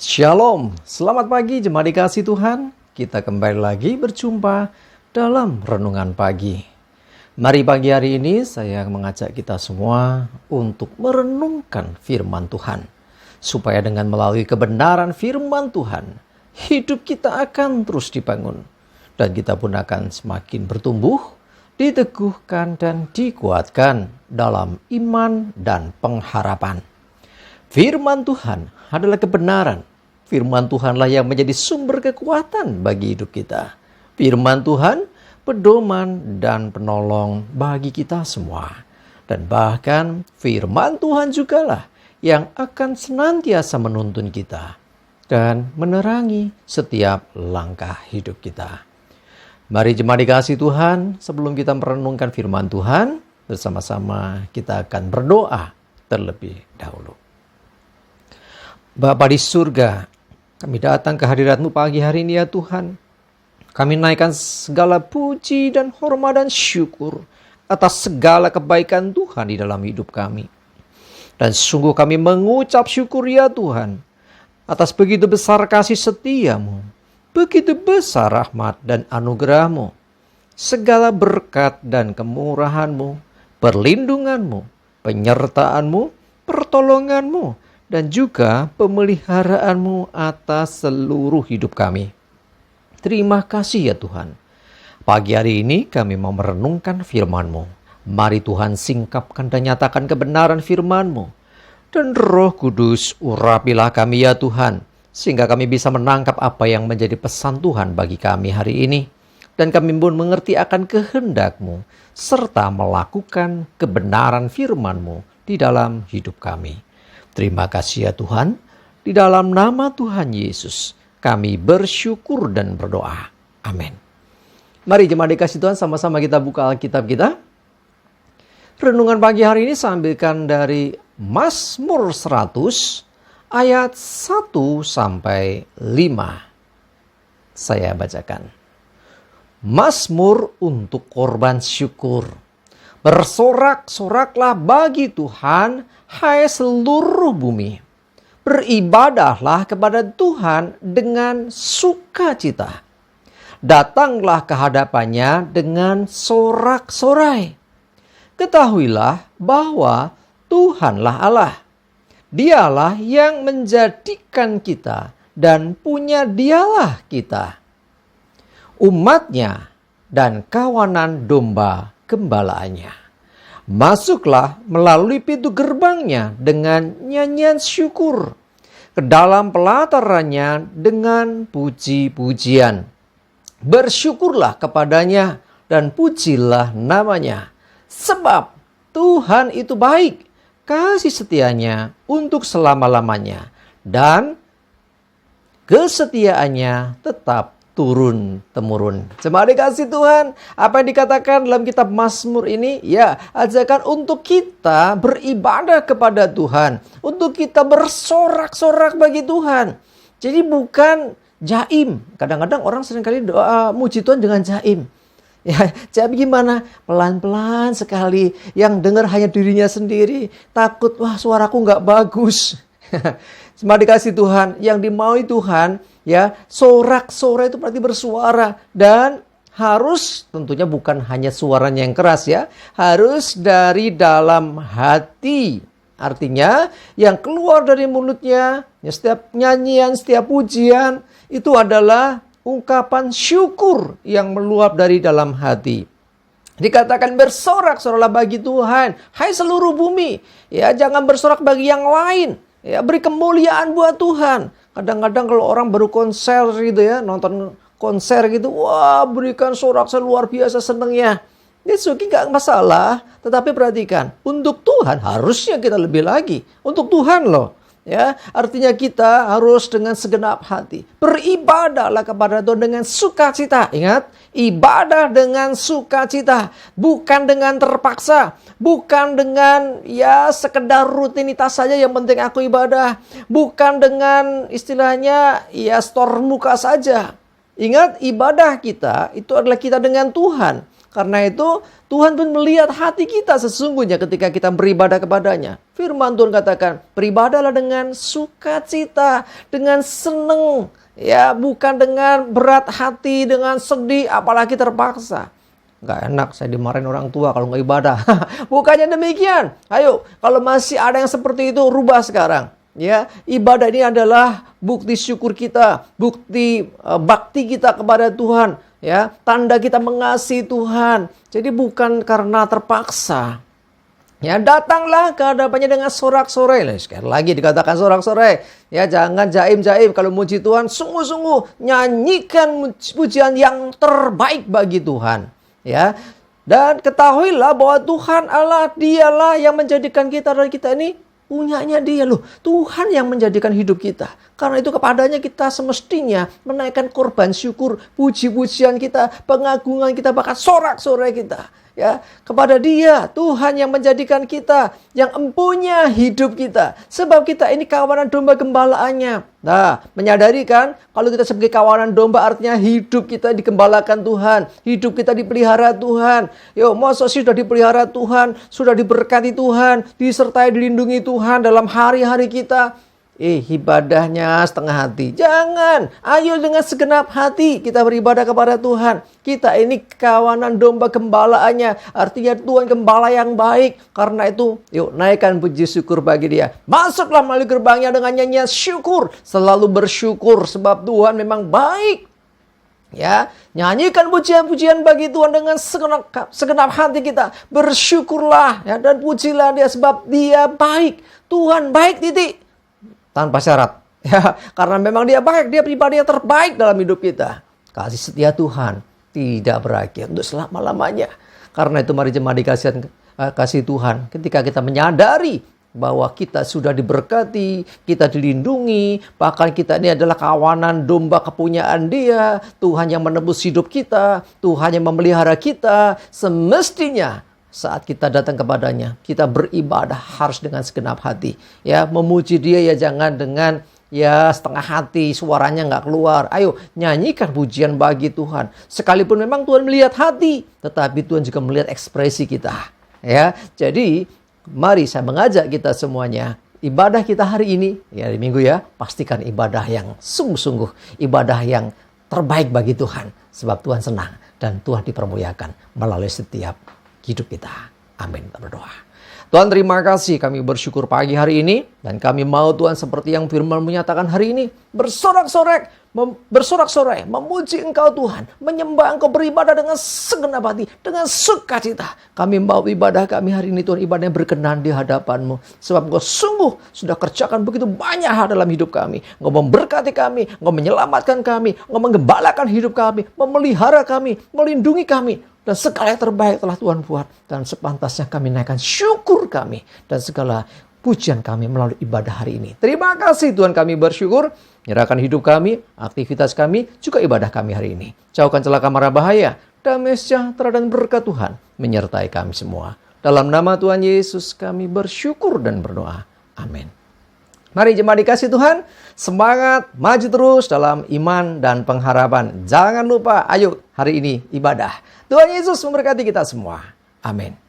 Shalom, selamat pagi jemaat dikasih Tuhan. Kita kembali lagi berjumpa dalam renungan pagi. Mari pagi hari ini saya mengajak kita semua untuk merenungkan firman Tuhan. Supaya dengan melalui kebenaran firman Tuhan, hidup kita akan terus dibangun. Dan kita pun akan semakin bertumbuh, diteguhkan dan dikuatkan dalam iman dan pengharapan. Firman Tuhan adalah kebenaran. Firman Tuhanlah yang menjadi sumber kekuatan bagi hidup kita. Firman Tuhan pedoman dan penolong bagi kita semua. Dan bahkan firman Tuhan jugalah yang akan senantiasa menuntun kita dan menerangi setiap langkah hidup kita. Mari jemaat dikasih Tuhan, sebelum kita merenungkan firman Tuhan, bersama-sama kita akan berdoa terlebih dahulu. Bapa di surga, kami datang ke hadirat-Mu pagi hari ini ya Tuhan. Kami naikkan segala puji dan hormat dan syukur atas segala kebaikan Tuhan di dalam hidup kami. Dan sungguh kami mengucap syukur ya Tuhan atas begitu besar kasih setia-Mu, begitu besar rahmat dan anugerah-Mu, segala berkat dan kemurahan-Mu, perlindungan-Mu, penyertaan-Mu, pertolongan-Mu, dan juga pemeliharaanmu atas seluruh hidup kami. Terima kasih ya Tuhan. Pagi hari ini kami mau merenungkan firman-Mu. Mari Tuhan singkapkan dan nyatakan kebenaran firman-Mu. Dan Roh Kudus urapilah kami ya Tuhan, sehingga kami bisa menangkap apa yang menjadi pesan Tuhan bagi kami hari ini. Dan kami pun mengerti akan kehendak-Mu, serta melakukan kebenaran firman-Mu di dalam hidup kami. Terima kasih ya Tuhan, di dalam nama Tuhan Yesus kami bersyukur dan berdoa. Amin. Mari jemaat dikasih Tuhan, sama-sama kita buka Alkitab kita. Renungan pagi hari ini saya ambilkan dari Mazmur 100 ayat 1 sampai 5. Saya bacakan. Mazmur untuk korban syukur. Bersorak-soraklah bagi Tuhan, hai seluruh bumi. Beribadahlah kepada Tuhan dengan sukacita. Datanglah ke hadapannya dengan sorak-sorai. Ketahuilah bahwa Tuhanlah Allah. Dialah yang menjadikan kita dan punya dialah kita. Umatnya dan kawanan domba gembalaannya. Masuklah melalui pintu gerbangnya dengan nyanyian syukur, ke dalam pelatarannya dengan puji-pujian. Bersyukurlah kepadanya dan pujilah namanya. Sebab Tuhan itu baik, kasih setianya untuk selama-lamanya, dan kesetiaannya tetap turun-temurun. Jemaat dikasih Tuhan, apa yang dikatakan dalam kitab Mazmur ini? Ya, ajakan untuk kita beribadah kepada Tuhan, untuk kita bersorak-sorak bagi Tuhan. Jadi bukan jaim. Kadang-kadang orang seringkali doa muji Tuhan dengan jaim. Ya, jaim gimana? Pelan-pelan sekali. Yang dengar hanya dirinya sendiri. Takut, wah suaraku nggak bagus. Jemaat dikasih Tuhan, yang dimaui Tuhan, ya, sorak-sorai itu berarti bersuara, dan harus tentunya bukan hanya suaranya yang keras ya, harus dari dalam hati. Artinya yang keluar dari mulutnya, ya, setiap nyanyian, setiap pujian itu adalah ungkapan syukur yang meluap dari dalam hati. Dikatakan bersorak-soraklah bagi Tuhan, hai seluruh bumi. Ya, jangan bersorak bagi yang lain. Ya, beri kemuliaan buat Tuhan. Kadang-kadang kalau orang baru konser gitu ya, nonton konser gitu, wah berikan sorak luar biasa senengnya. It's okay, gak masalah. Tetapi perhatikan, untuk Tuhan harusnya kita lebih lagi. Untuk Tuhan loh. Ya, artinya kita harus dengan segenap hati beribadahlah kepada Tuhan dengan sukacita. Ingat, ibadah dengan sukacita, bukan dengan terpaksa, bukan dengan ya sekedar rutinitas saja yang penting aku ibadah, bukan dengan istilahnya ya store muka saja. Ingat, ibadah kita itu adalah kita dengan Tuhan. Karena itu Tuhan pun melihat hati kita sesungguhnya ketika kita beribadah kepadanya. Firman Tuhan katakan, beribadahlah dengan sukacita, dengan senang, ya, bukan dengan berat hati, dengan sedih, apalagi terpaksa. Nggak enak saya dimarahin orang tua kalau nggak ibadah. Bukannya demikian. Ayo, kalau masih ada yang seperti itu, rubah sekarang. Ya, ibadah ini adalah bukti syukur kita, bukti bakti kita kepada Tuhan. Ya, tanda kita mengasihi Tuhan. Jadi bukan karena terpaksa. Ya, datanglah ke hadapannya dengan sorak-sorai. Sekali lagi dikatakan sorak-sorai. Ya, jangan jaim-jaim. Kalau muji Tuhan, sungguh-sungguh nyanyikan pujian yang terbaik bagi Tuhan. Ya, dan ketahuilah bahwa Tuhan Allah, dialah yang menjadikan kita dan kita ini punyanya dia loh. Tuhan yang menjadikan hidup kita. Karena itu kepadanya kita semestinya menaikkan korban syukur, puji-pujian kita, pengagungan kita, bahkan sorak-sorai kita. Ya, kepada dia, Tuhan yang menjadikan kita, yang empunya hidup kita. Sebab kita ini kawanan domba gembalaannya. Nah, menyadari kan, kalau kita sebagai kawanan domba artinya hidup kita digembalakan Tuhan. Hidup kita dipelihara Tuhan. Yo, masa sudah dipelihara Tuhan, sudah diberkati Tuhan, disertai dilindungi Tuhan dalam hari-hari kita. Ibadahnya setengah hati. Jangan. Ayo dengan segenap hati kita beribadah kepada Tuhan. Kita ini kawanan domba gembalaannya. Artinya Tuhan gembala yang baik. Karena itu, yuk naikkan puji syukur bagi dia. Masuklah melalui gerbangnya dengan nyanyian syukur. Selalu bersyukur sebab Tuhan memang baik. Ya, nyanyikan pujian-pujian bagi Tuhan dengan segenap hati kita. Bersyukurlah, ya, dan pujilah dia sebab dia baik. Tuhan baik, titik. Tanpa syarat. Ya, karena memang dia baik, dia pribadi yang terbaik dalam hidup kita. Kasih setia Tuhan tidak berakhir untuk selama-lamanya. Karena itu mari jemaat kasih Tuhan, ketika kita menyadari bahwa kita sudah diberkati, kita dilindungi, bahkan kita ini adalah kawanan domba kepunyaan dia, Tuhan yang menebus hidup kita, Tuhan yang memelihara kita, semestinya saat kita datang kepadanya, kita beribadah harus dengan segenap hati. Ya, memuji dia ya jangan dengan ya setengah hati, suaranya nggak keluar. Ayo, nyanyikan pujian bagi Tuhan. Sekalipun memang Tuhan melihat hati, tetapi Tuhan juga melihat ekspresi kita. Ya, jadi mari saya mengajak kita semuanya, ibadah kita hari ini, ya di minggu ya, pastikan ibadah yang sungguh-sungguh, ibadah yang terbaik bagi Tuhan. Sebab Tuhan senang dan Tuhan dipermuliakan melalui setiap hidup kita. Amin. Kita berdoa. Tuhan, terima kasih, kami bersyukur pagi hari ini. Dan kami mau Tuhan seperti yang firman menyatakan hari ini. Bersorak-sorai, memuji Engkau Tuhan. Menyembah Engkau, beribadah dengan segenap hati. Dengan sukacita. Kami mau ibadah kami hari ini Tuhan, ibadah yang berkenan di hadapan-Mu. Sebab Engkau sungguh sudah kerjakan begitu banyak hal dalam hidup kami. Engkau memberkati kami, Engkau menyelamatkan kami, Engkau menggembalakan hidup kami, memelihara kami, melindungi kami. Dan segala yang terbaik telah Tuhan buat. Dan sepantasnya kami naikkan syukur kami. Dan segala pujian kami melalui ibadah hari ini. Terima kasih Tuhan, kami bersyukur. Nyerahkan hidup kami, aktivitas kami, juga ibadah kami hari ini. Jauhkan celaka mara bahaya. Damai sejahtera dan berkat Tuhan menyertai kami semua. Dalam nama Tuhan Yesus kami bersyukur dan berdoa. Amin. Mari jemaat dikasih Tuhan, semangat maju terus dalam iman dan pengharapan. Jangan lupa, ayo hari ini ibadah. Tuhan Yesus memberkati kita semua. Amin.